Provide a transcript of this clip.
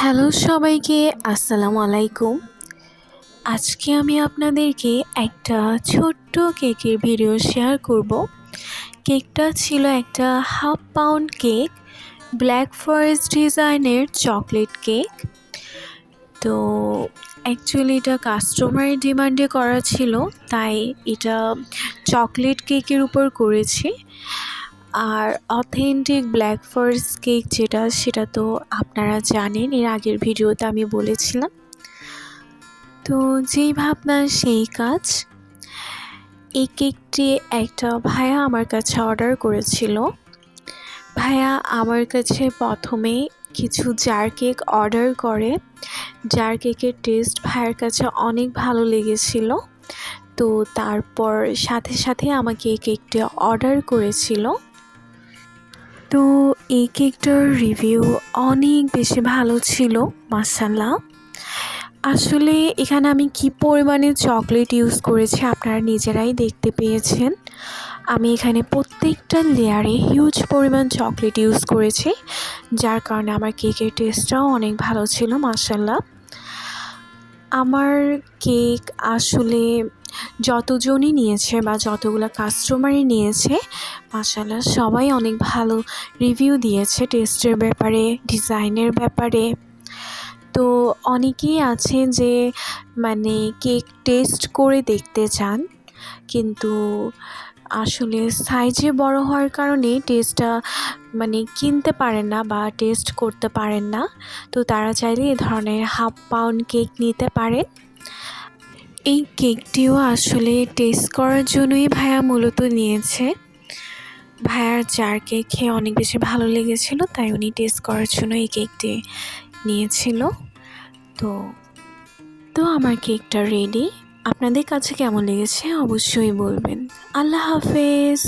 Hello সবাইকে, আসসালামু আলাইকুম। আজকে আমি আপনাদেরকে একটা ছোট্ট কেকের ভিডিও শেয়ার করব। কেকটা ছিল একটা half pound cake, black forest ডিজাইনের চকলেট কেক। তো অ্যাকচুয়ালি এটা কাস্টমারের ডিমান্ডে করা ছিল, তাই এটা চকলেট কেকের উপর করেছি। আর অথেন্টিক ব্ল্যাক ফরেস্ট কেক সেটা তো আপনারা জানেন, এর আগের ভিডিওতে আমি বলেছিলাম। তো যেই ভাবনা সেই কাজ। এই কেকটি একটা ভাইয়া আমার কাছে অর্ডার করেছিল। ভাইয়া আমার কাছে প্রথমে কিছু জার কেক অর্ডার করে। জার কেকের টেস্ট ভাইয়ার কাছে অনেক ভালো লেগেছিল। তো তারপর সাথে সাথে আমাকে এই কেকটি অর্ডার করেছিল। তো এই কেকটার রিভিউ অনেক বেশি ভালো ছিল, মাশাআল্লাহ। আসলে এখানে আমি কি পরিমাণে চকলেট ইউজ করেছি আপনারা নিজেরাই দেখতে পেয়েছেন। আমি এখানে প্রত্যেকটা লেয়ারে হিউজ পরিমাণ চকলেট ইউজ করেছি, যার কারণে আমার কেকের টেস্টটাও অনেক ভালো ছিল, মাশাআল্লাহ। আমার কেক আসলে যতজনই নিয়েছে বা যতগুলো কাস্টমারই নিয়েছে, মাশাআল্লাহ সবাই অনেক ভালো রিভিউ দিয়েছে টেস্টের ব্যাপারে, ডিজাইনের ব্যাপারে। তো অনেকেই আছে যে কেক টেস্ট করে দেখতে চান, কিন্তু আসলে সাইজে বড় হওয়ার কারণে টেস্টটা কিনতে পারেন না বা টেস্ট করতে পারেন না। তো তারা চাইলে এ ধরনের হাফ পাউন্ড কেক নিতে পারে। এই কেকটিও আসলে টেস্ট করার জন্যই ভাইয়া মূলত নিয়েছে। ভাইয়ার জার কেক খেয়ে অনেক বেশি ভালো লেগেছিল, তাই উনি টেস্ট করার জন্য এই কেকটি নিয়েছিল। তো তো আমার কেকটা রেডি। আপনাদের কাছে কেমন লেগেছে অবশ্যই বলবেন। আল্লাহ হাফেজ।